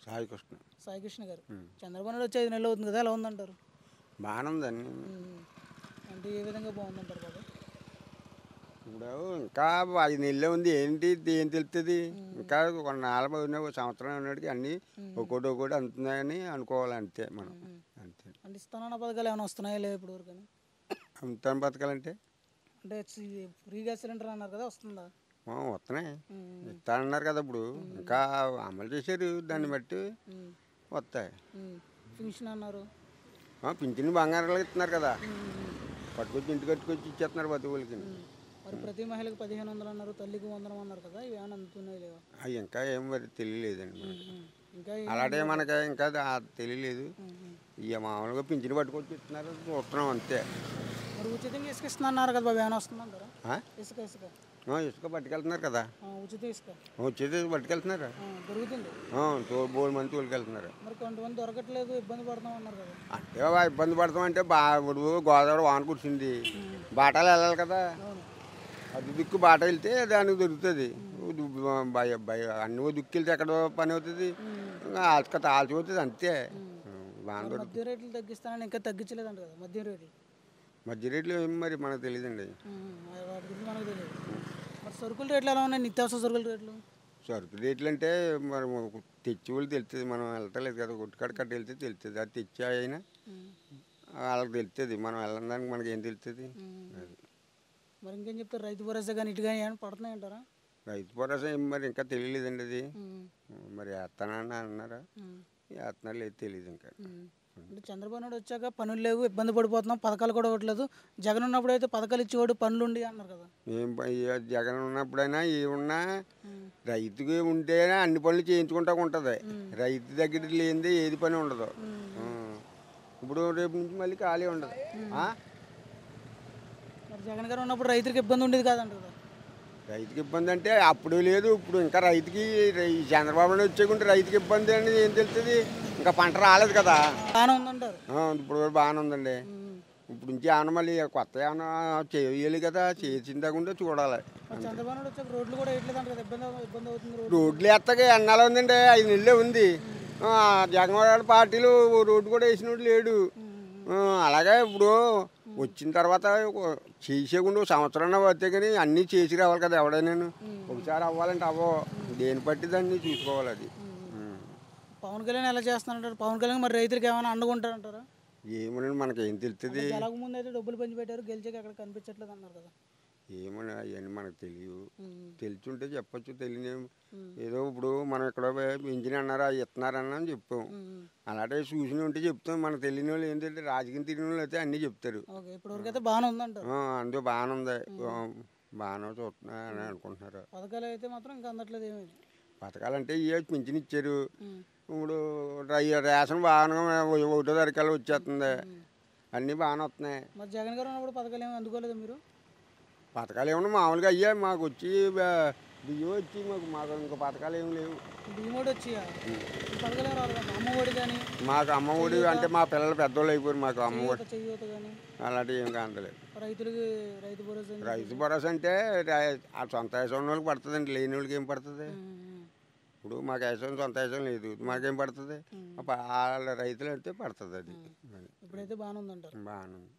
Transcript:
సాయి కృష్ణ. సాయి కృష్ణ గారు. చంద్రబాబు నాయుడు వచ్చి 5 నెలలు అవుతుంది కదా, ఎలా ఉందంటారు? బాగానే ఉందండి. అంటే ఏ విధంగా బాగుందంటారు బాబు? ఇప్పుడు ఇంకా 5 నెలలే ఉంది, ఏంటి ఏం తెలుస్తుంది? ఇంకా కొన్నాళ్ళు ఒక సంవత్సరం ఉన్నటికి అన్నీ ఒక్కోటి అందుతున్నాయని అనుకోవాలి, అంతే మనం. అంతే. అంటే ఇస్తానన్న పథకాలు ఏమైనా వస్తున్నాయా లేవు ఇప్పుడు వరకు? అమ్ముతాను బతకాలంటే అంటే ఫ్రీ గ్యాస్ సిలిండర్ అన్నారు కదా, వస్తుందా? వస్తున్నాయి, ఇస్తానన్నారు కదా. ఇప్పుడు ఇంకా అమలు చేశారు, దాన్ని బట్టి వస్తాయి. పింఛన్ అన్నారు. పింఛన్ బంగారాలు ఇస్తున్నారు కదా, పట్టుకొచ్చి ఇంటికి కట్టుకొచ్చి ఇచ్చేస్తున్నారు బతుకులకి. మరి ప్రతి మహిళకి 1500 అన్నారు, తల్లికి 100 అన్నారు కదా, ఇవి ఏమైనా అందుతున్నాయి లేవా? అవి ఇంకా ఏం మరి తెలియలేదండి. ఇంకా అలాంటి మనకి ఇంకా తెలియలేదు. ఇక మామూలుగా పింఛన్ పట్టుకొచ్చి ఇస్తున్నారు, చూస్తున్నాం అంతే. మరి ఉచితంగా ఇసుక ఇస్తున్నారు కదా బాబు, ఏమైనా వస్తుందంటారా? ఇసుక ఇసుక ఇసుక పట్టుకెళ్తున్నారు కదా, ఉచిత ఇసుక వచ్చేది పట్టుకెళ్తున్నారు. దొరుకుతుంది, బోల్ మంది తోలుకెళ్తున్నారు. మరి కొంతమంది దొరకట్లేదు, ఇబ్బంది పడుతున్నాం అన్నారు కదా. అంటే ఇబ్బంది పడతాం అంటే ఇప్పుడు గోదావరి వాన కూర్చుంది, బాటాలు వెళ్ళాలి కదా. అది దిక్కు బాట వెళ్తే దానికి దొరుకుతుంది. అన్ని దిక్కు వెళ్తే ఎక్కడ పని అవుతుంది, ఆల్చిపోతుంది, అంతే. బాగా దొరుకుతుంది. మద్యం రేట్లు తగ్గిస్తానని ఇంకా తగ్గించలేదంట కదా మద్యం రేట్లు. మధ్య రేట్లు ఏమి మరి మనకు తెలియదండి. వాటి గురించి మనకు తెలియదు. మరి సరుకుల రేట్లు ఎలా ఉన్నాయి, నిత్యావసర సరుకుల రేట్లు? సరుకు రేట్లు అంటే మరి తెచ్చి వాళ్ళు తెలుస్తుంది, మనం వెళ్తలేదు కదా. కొట్టుకాడ కట్ట వెళ్తే తెలుస్తుంది, అది తెచ్చి అయినా వాళ్ళకి తెలుస్తుంది, మనం వెళ్ళడానికి మనకి ఏం తెలుస్తుంది. అది మరి ఇంకేం చెప్తారు, రైతు భరోసా కానీ ఇటు కానీ ఏమైనా పడుతున్నాయి అంటారా? రైతు భరోసా ఏం మరి ఇంకా తెలియలేదండి. అది మరి వేస్తానని అన్నారా, వేస్తున్నారు లేదు తెలియదు ఇంకా. అంటే చంద్రబాబు నాయుడు వచ్చాక పనులు లేవు, ఇబ్బంది పడిపోతున్నాం, పథకాలు కూడా ఇవ్వట్లేదు. జగన్ ఉన్నప్పుడు అయితే పథకాలు ఇచ్చేవాడు, పనులు ఉండి అన్నారు కదా. జగన్ ఉన్నప్పుడైనా ఏమున్నా రైతుకి ఉంటేనే అన్ని పనులు చేయించుకుంటా ఉంటుంది. రైతు దగ్గర లేనిదే ఏది పని ఉండదు. ఇప్పుడు రేపు నుంచి మళ్ళీ ఖాళీ ఉండదు. మరి జగన్ గారు ఉన్నప్పుడు రైతులకు ఇబ్బంది ఉండేది కాదంట కదా. రైతుకి ఇబ్బంది అంటే అప్పుడు లేదు, ఇప్పుడు ఇంకా రైతుకి చంద్రబాబు నాయుడు వచ్చేకుంటే రైతుకి ఇబ్బంది అనేది ఏం తెలుస్తుంది? ఇంకా పంట రాలేదు కదా. బాగానే ఉందంటారు. ఇప్పుడు బాగానే ఉందండి. ఇప్పుడు నుంచి ఏమన్నా మళ్ళీ కొత్త ఏమన్నా చేయాలి కదా, చేసిందాకుండా చూడాలి. చంద్రబాబు నాయుడు వచ్చాక రోడ్లు కూడా వేయట్లేదంట కదా, ఇబ్బంది అవుతుంది. రోడ్లు ఎత్తగా ఎన్నాళ్ళు ఉందండి, 5 నెలలే ఉంది. జగన్మోహన్ పార్టీలో రోడ్డు కూడా వేసినోడు లేడు. అలాగే ఇప్పుడు వచ్చిన తర్వాత చేసేకుండా సంవత్సరం పడితే కానీ అన్నీ చేసి రావాలి కదా ఎవడైనా. ఒకసారి అవ్వాలంటే దేని బట్టి దాన్ని చూసుకోవాలి. అది పవన్ కళ్యాణ్ ఎలా చేస్తానంటారు? పవన్ కళ్యాణ్ మరి రైతులకు ఏమైనా అండగుంటారంటారా? ఏమోనండి, మనకేం తెలుస్తుంది? ఎలాగ ముందు అయితే డబ్బులు పంచి పెట్టారు, గెలిచాక అక్కడ కనిపించట్లేదు అన్నారు కదా. ఏమన్నా అవన్నీ మనకు తెలియదు. తెలుసుంటే చెప్పచ్చు, తెలియదు. ఏదో ఇప్పుడు మనం ఇక్కడ ఇంజిన్ అన్నారా ఇస్తున్నారన్నా అని చెప్పాం. అలాంటి చూసిన ఉంటే చెప్తాం. మనకు తెలియని వాళ్ళు ఏంటంటే రాజకీయం తెలియని వాళ్ళు అయితే అన్నీ చెప్తారు. ఇప్పటివరకు అయితే బాగానే ఉందంటారు. అందులో బాగానే ఉంది, బాగానే చూస్తున్నా అని అనుకుంటున్నారు. పథకాలు అయితే మాత్రం ఇంకా అందట్లేదు ఏమి. పథకాలు అంటే పింఛన్ ఇచ్చారు. ఇప్పుడు రేషన్ బాగానే 1వ తారీఖు వచ్చేస్తుంది, అన్నీ బాగానే వస్తున్నాయి. మరి జగన్ గారు ఉన్నప్పుడు పథకాలు ఏమి అందుకోలేదు మీరు? పథకాలు ఏమన్నా మామూలుగా అయ్యా, మాకు వచ్చి బియ్యం వచ్చి మాకు ఇంకా పథకాలు ఏమి లేవు. బియ్యం వచ్చి పథకాలు ఏమి రాలేదు. అమ్మఒడి కానీ మాకు అమ్మఒడి అంటే మా పిల్లలు పెద్దోళ్ళు అయిపోయారు, మాకు అమ్మఒడి చేయూత కానీ అలాంటివి ఏం కాంతలేదు. రైతులకి రైతు భరోసా అంటే ఆ సొంత వ్యవసాయం ఉన్న వాళ్ళకి పడుతుందండి, లేని వాళ్ళకి ఏం పడుతుంది? ఇప్పుడు మాకు వ్యవసాయం సొంత వ్యవసాయం లేదు, మాకేం పడుతుంది? వాళ్ళ రైతులు అంటే పడుతుంది. అది ఇప్పుడైతే బాగానే ఉందంటారు. బాగానే ఉంది.